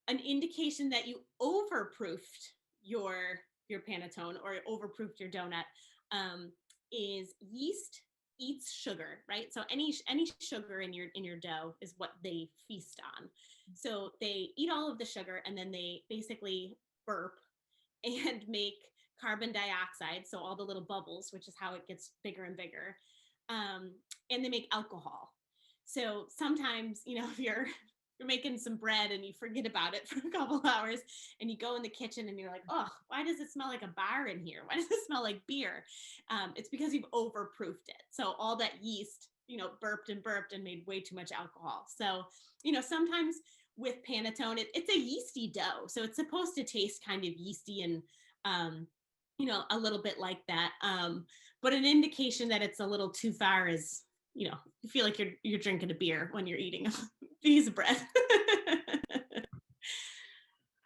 An indication that you overproofed your panettone or overproofed your donut is yeast eats sugar, right? So any sugar in your dough is what they feast on. So they eat all of the sugar and then they basically burp and make carbon dioxide, so all the little bubbles, which is how it gets bigger and bigger, and they make alcohol. So sometimes, if you're making some bread and you forget about it for a couple hours and you go in the kitchen and you're like, oh, why does it smell like a bar in here? Why does it smell like beer? It's because you've overproofed it. So all that yeast, burped and made way too much alcohol. So, sometimes with panettone, it's a yeasty dough. So it's supposed to taste kind of yeasty and, a little bit like that. But an indication that it's a little too far is, you feel like you're drinking a beer when you're eating a piece of bread.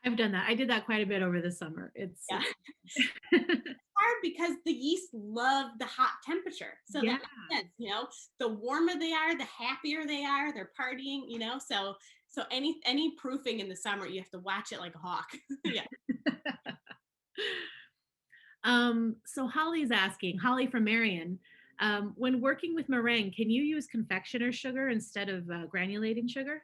I've done that. I did that quite a bit over the summer. It's hard because the yeast love the hot temperature. So that makes sense, the warmer they are, the happier they are, they're partying, so any proofing in the summer, you have to watch it like a hawk. Yeah. So Holly's asking, Holly from Marion, when working with meringue, can you use confectioner sugar instead of granulating sugar?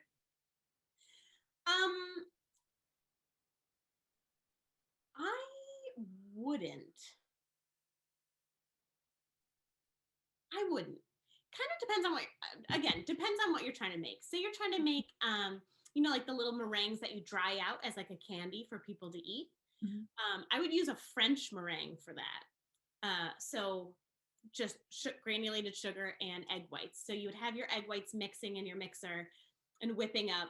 I wouldn't. Kind of depends on depends on what you're trying to make. So you're trying to make, like the little meringues that you dry out as like a candy for people to eat. I would use a French meringue for that. So just granulated sugar and egg whites. So you would have your egg whites mixing in your mixer and whipping up,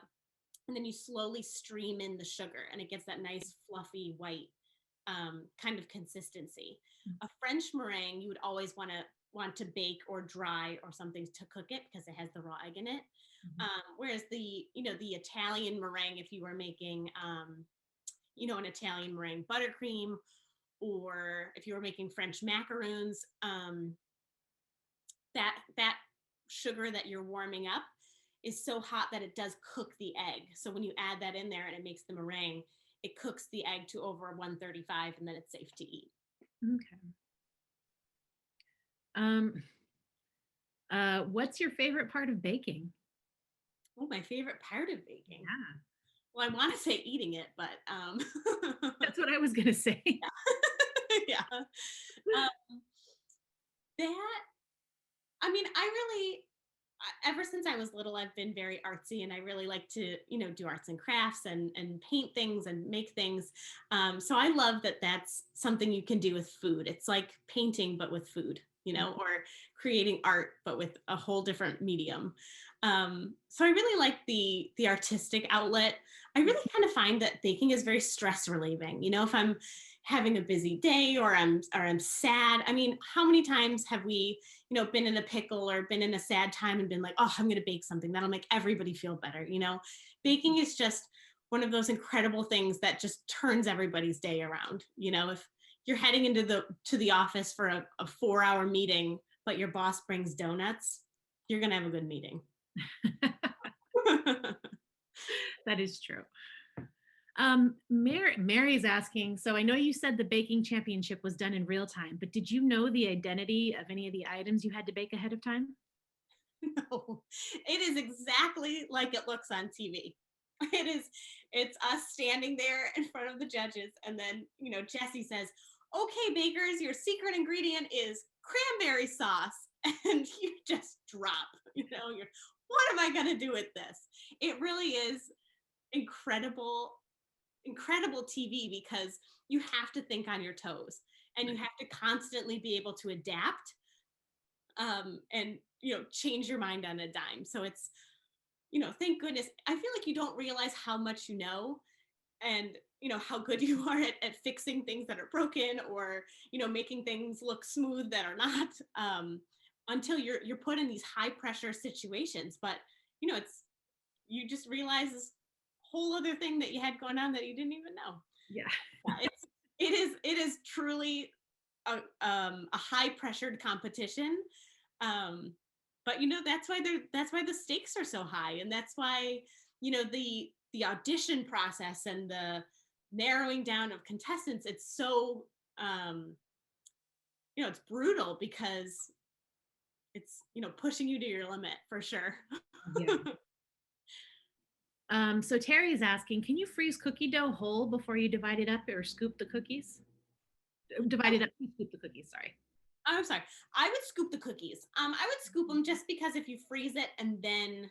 and then you slowly stream in the sugar and it gets that nice fluffy white kind of consistency. A French meringue, you would always want want to bake or dry or something to cook it because it has the raw egg in it. Whereas the Italian meringue, if you were making, an Italian meringue buttercream, or if you were making French macaroons, that sugar that you're warming up is so hot that it does cook the egg. So when you add that in there and it makes the meringue, it cooks the egg to over 135 and then it's safe to eat. Okay. What's your favorite part of baking? Oh, my favorite part of baking. Yeah. Well, I want to say eating it, but That's what I was gonna say. yeah. Ever since I was little, I've been very artsy, and I really like to, do arts and crafts and paint things and make things. So I love that that's something you can do with food. It's like painting, but with food, or creating art, but with a whole different medium. So I really like the artistic outlet. I really kind of find that baking is very stress relieving. If I'm having a busy day or I'm sad. I mean, how many times have we, been in a pickle or been in a sad time and been like, oh, I'm going to bake something that'll make everybody feel better. Baking is just one of those incredible things that just turns everybody's day around. If you're heading into the office for a 4-hour meeting, but your boss brings donuts, you're going to have a good meeting. That is true. Mary's asking, so I know you said the baking championship was done in real time, but did you know the identity of any of the items you had to bake ahead of time? No, it is exactly like it looks on TV. It's us standing there in front of the judges, and then, Jessie says, okay, bakers, your secret ingredient is cranberry sauce. And you just drop, what am I going to do with this? It really is incredible TV, because you have to think on your toes and you have to constantly be able to adapt and change your mind on a dime. So it's, thank goodness. I feel like you don't realize how much you know, and how good you are at fixing things that are broken, or making things look smooth that are not, until you're put in these high pressure situations. But you just realize this whole other thing that you had going on that you didn't even know. Yeah. It is truly a high pressured competition. But that's why the stakes are so high, and that's why the audition process and the narrowing down of contestants, it's so it's brutal, because it's pushing you to your limit for sure. Yeah. So Terry's asking, can you freeze cookie dough whole before you divide it up or scoop the cookies? Divide it up and scoop the cookies, sorry. I'm sorry. I would scoop the cookies. I would scoop them, just because if you freeze it and then,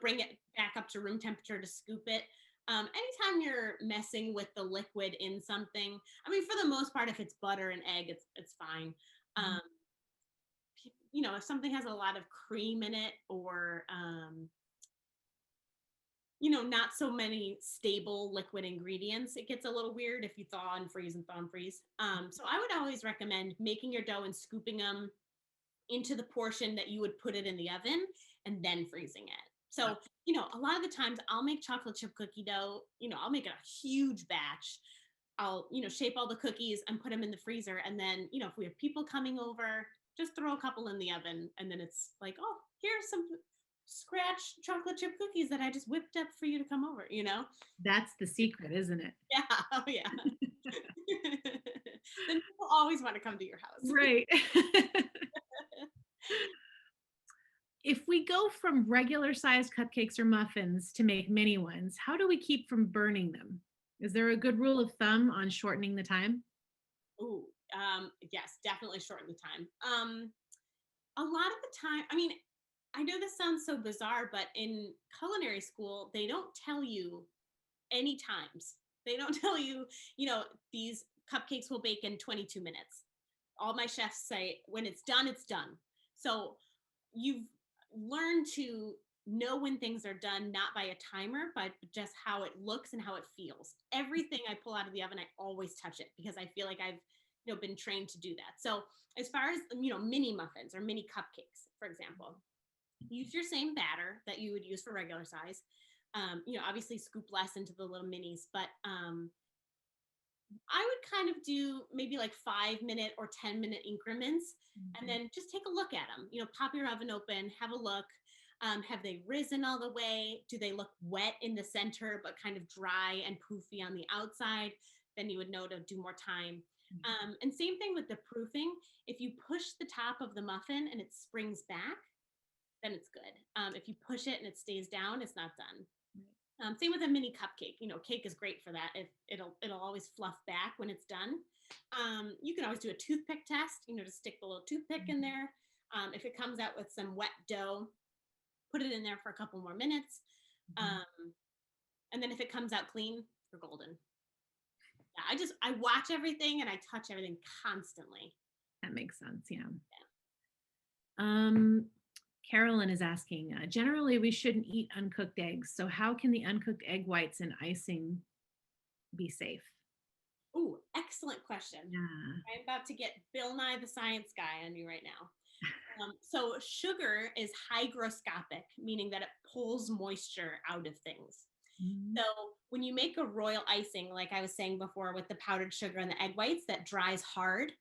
bring it back up to room temperature to scoop it, anytime you're messing with the liquid in something, I mean, for the most part, if it's butter and egg, it's fine. If something has a lot of cream in it, or, not so many stable liquid ingredients, it gets a little weird if you thaw and freeze and thaw and freeze. So I would always recommend making your dough and scooping them into the portion that you would put it in the oven, and then freezing it. So, a lot of the times I'll make chocolate chip cookie dough, I'll make a huge batch. I'll, shape all the cookies and put them in the freezer. And then, if we have people coming over, just throw a couple in the oven. And then it's like, oh, here's some scratch chocolate chip cookies that I just whipped up for you to come over, That's the secret, isn't it? Yeah. Oh, yeah. Then people always want to come to your house. Right. If we go from regular sized cupcakes or muffins to make mini ones, how do we keep from burning them? Is there a good rule of thumb on shortening the time? Ooh, yes, definitely shorten the time. A lot of the time, I mean, I know this sounds so bizarre, but in culinary school, they don't tell you any times. They don't tell you, these cupcakes will bake in 22 minutes. All my chefs say, when it's done, it's done. So you've learned to know when things are done, not by a timer, but just how it looks and how it feels. Everything I pull out of the oven, I always touch it, because I feel like I've, been trained to do that. So as far as, mini muffins or mini cupcakes, for example, use your same batter that you would use for regular size. Obviously scoop less into the little minis, but I would kind of do maybe like 5-minute or 10-minute increments, and then just take a look at them. Pop your oven open, have a look. Have they risen all the way? Do they look wet in the center, but kind of dry and poofy on the outside? Then you would know to do more time. And same thing with the proofing. If you push the top of the muffin and it springs back, then it's good. If you push it and it stays down, it's not done. Same with a mini cupcake. Cake is great for that. It'll always fluff back when it's done. You can always do a toothpick test, to stick the little toothpick in there. If it comes out with some wet dough, put it in there for a couple more minutes. And then if it comes out clean, you're golden. Yeah, I watch everything and I touch everything constantly. That makes sense. Yeah. Carolyn is asking, generally we shouldn't eat uncooked eggs. So how can the uncooked egg whites and icing be safe? Oh, excellent question. Yeah. I'm about to get Bill Nye the Science Guy on you right now. So sugar is hygroscopic, meaning that it pulls moisture out of things. So when you make a royal icing, like I was saying before, with the powdered sugar and the egg whites that dries hard,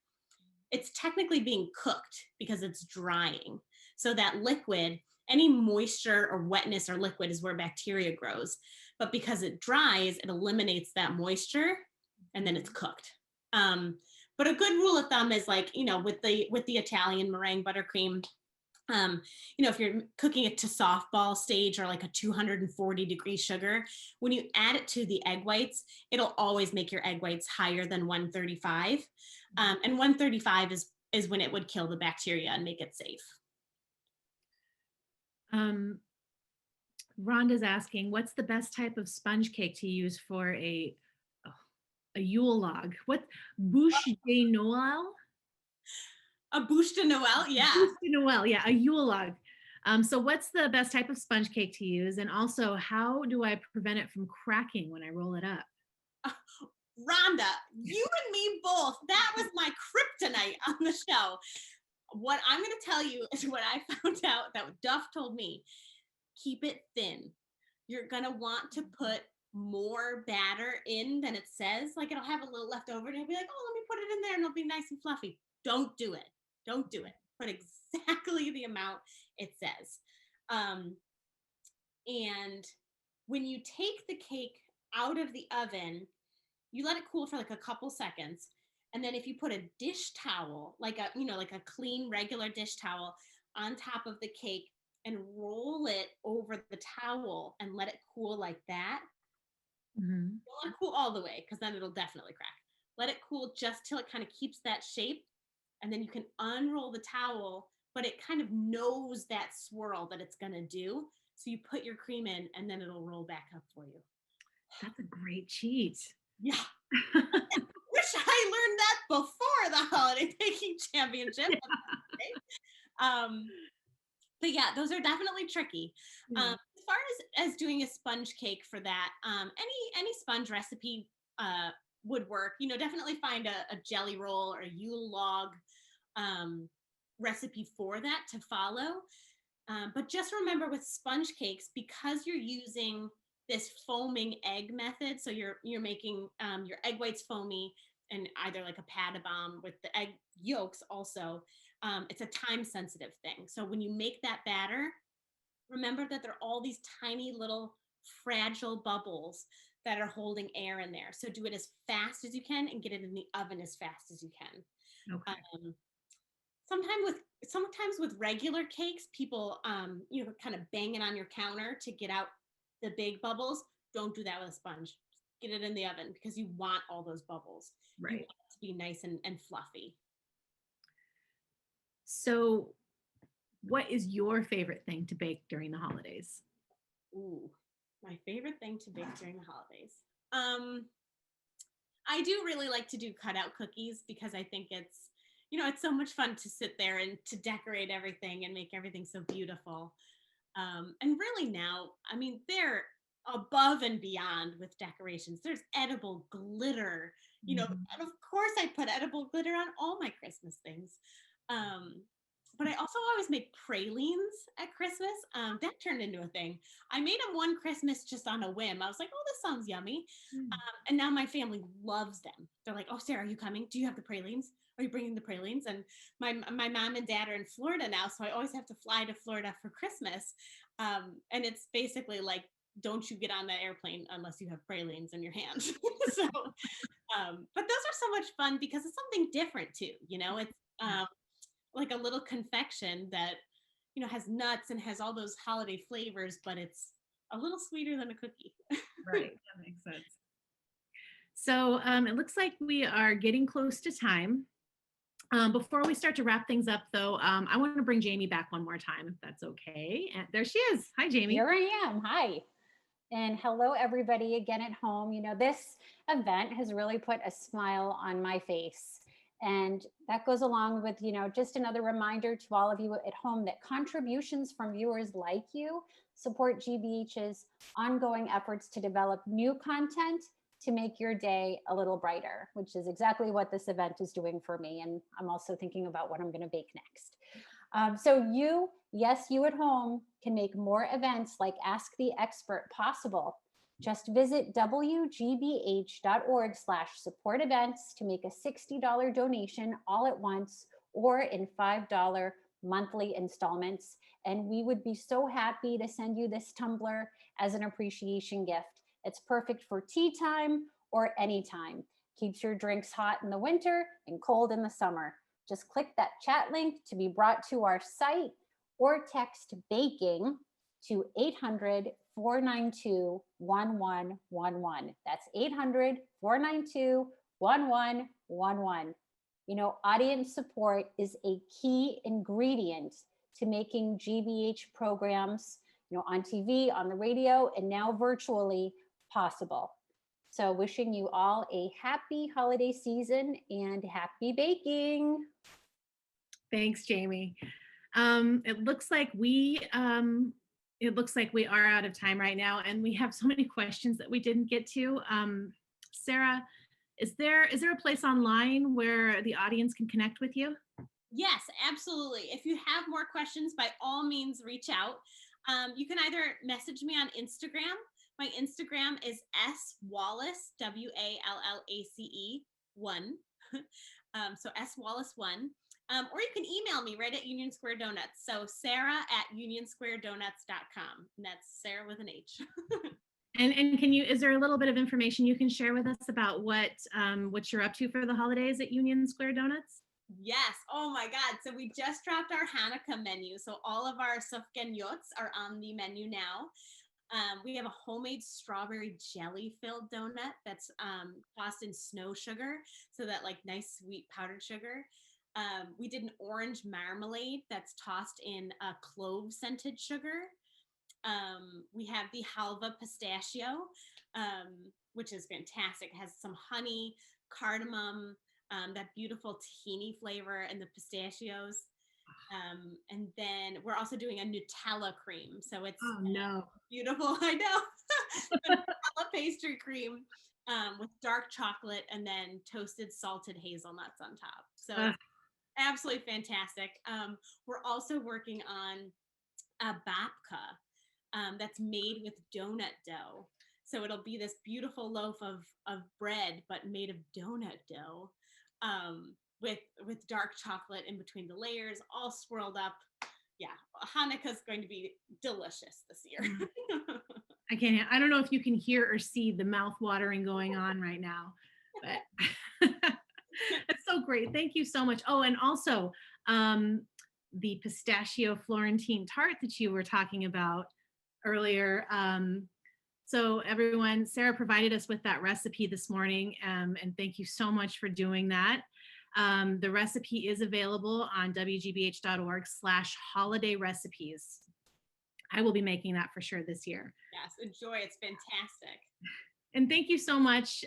it's technically being cooked because it's drying. So that liquid, any moisture or wetness or liquid is where bacteria grows. But because it dries, it eliminates that moisture and then it's cooked. But a good rule of thumb is like, with the Italian meringue buttercream, if you're cooking it to softball stage or like a 240-degree sugar, when you add it to the egg whites, it'll always make your egg whites higher than 135. And 135 is when it would kill the bacteria and make it safe. Rhonda's asking, what's the best type of sponge cake to use for a Yule log? What, bûche de Noël? A bûche de Noël, yeah. Bûche de Noël, yeah, a Yule log. So what's the best type of sponge cake to use? And also, how do I prevent it from cracking when I roll it up? Rhonda, you and me both. That was my kryptonite on the show. What I'm going to tell you is what I found out that Duff told me. Keep it thin. You're going to want to put more batter in than it says. Like it'll have a little left over and you'll be like, oh, let me put it in there and it'll be nice and fluffy. Don't do it. Don't do it. Put exactly the amount it says. And when you take the cake out of the oven, you let it cool for like a couple seconds. And then if you put a dish towel, like a clean regular dish towel on top of the cake and roll it over the towel and let it cool like that, don't let it cool all the way because then it'll definitely crack. Let it cool just till it kind of keeps that shape. And then you can unroll the towel, but it kind of knows that swirl that it's going to do. So you put your cream in and then it'll roll back up for you. That's a great cheat. Yeah. Wish I learned that before the holiday baking championship. But yeah, those are definitely tricky. As far as doing a sponge cake for that, any sponge recipe would work. Definitely find a jelly roll or a Yule log recipe for that to follow. But just remember with sponge cakes, because you're using this foaming egg method, so you're making your egg whites foamy and either like a pad bomb with the egg yolks also, it's a time sensitive thing. So when you make that batter, remember that there are all these tiny little fragile bubbles that are holding air in there. So do it as fast as you can and get it in the oven as fast as you can. Okay. Sometimes with regular cakes, people, kind of bang it on your counter to get out the big bubbles. Don't do that with a sponge. Get it in the oven because you want all those bubbles. Right. You want it to be nice and fluffy. So what is your favorite thing to bake during the holidays? Ooh, my favorite thing to bake during the holidays. I do really like to do cutout cookies because I think it's so much fun to sit there and to decorate everything and make everything so beautiful. And really now, I mean, they're above and beyond with decorations. There's edible glitter, you know, and of course I put edible glitter on all my Christmas things. But I also always make pralines at Christmas. That turned into a thing. I made them one Christmas just on a whim. I was like, oh, this sounds yummy. And now my family loves them. They're like, oh, Sarah, are you coming? Do you have the pralines? Are you bringing the pralines? And my mom and dad are in Florida now, so I always have to fly to Florida for Christmas. And it's basically like, don't you get on that airplane unless you have pralines in your hand. So, but those are so much fun because it's something different too. You know, it's like a little confection that, you know, has nuts and has all those holiday flavors, but it's a little sweeter than a cookie. Right, that makes sense. So it looks like we are getting close to time. Before we start to wrap things up, though, I want to bring Jamie back one more time, if that's okay. And there she is. Hi, Jamie. Here I am. Hi. And hello, everybody again at home. You know, this event has really put a smile on my face. And that goes along with, you know, just another reminder to all of you at home that contributions from viewers like you support GBH's ongoing efforts to develop new content to make your day a little brighter, which is exactly what this event is doing for me. And I'm also thinking about what I'm going to bake next. So you, yes, you at home can make more events like Ask the Expert possible. Just visit wgbh.org/support events to make a $60 donation all at once or in $5 monthly installments. And we would be so happy to send you this tumbler as an appreciation gift. It's perfect for tea time or anytime. Keeps your drinks hot in the winter and cold in the summer. Just click that chat link to be brought to our site or text baking to 800-492-1111. That's 800-492-1111. You know, audience support is a key ingredient to making GBH programs, you know, on TV, on the radio, and now virtually possible. So wishing you all a happy holiday season and happy baking. Thanks, Jamie. It looks like we are out of time right now, and we have so many questions that we didn't get to. Sarah, is there a place online where the audience can connect with you? Yes, absolutely. If you have more questions, by all means, reach out. You can either message me on Instagram. My Instagram is @swallace, WALLACE1. So @swallace1. Or you can email me right at Union Square Donuts. So sarah@unionsquaredonuts.com. And that's Sarah with an H. And is there a little bit of information you can share with us about what you're up to for the holidays at Union Square Donuts? Yes. Oh my God. So we just dropped our Hanukkah menu. So all of our 𝗧𝗵𝗂𝗂𝗅 are on the menu now. We have a homemade strawberry jelly filled donut that's tossed in snow sugar. So that like nice sweet powdered sugar. We did an orange marmalade that's tossed in a clove scented sugar. We have the 𝗙𝗲𝗂𝗂𝗂 pistachio, which is fantastic. It has some honey, cardamom, that beautiful tahini flavor, and the pistachios. And then we're also doing a Nutella cream. So it's beautiful, I know, Nutella pastry cream with dark chocolate and then toasted salted hazelnuts on top. So absolutely fantastic. We're also working on a babka that's made with donut dough. So it'll be this beautiful loaf of bread, but made of donut dough, with dark chocolate in between the layers, all swirled up. Yeah, Hanukkah's going to be delicious this year. I don't know if you can hear or see the mouth watering going on right now, but it's so great. Thank you so much. Oh, and also the pistachio Florentine tart that you were talking about earlier. So everyone, Sarah provided us with that recipe this morning, and thank you so much for doing that. The recipe is available on wgbh.org/holiday recipes. I will be making that for sure this year. Yes, enjoy. It's fantastic. And thank you so much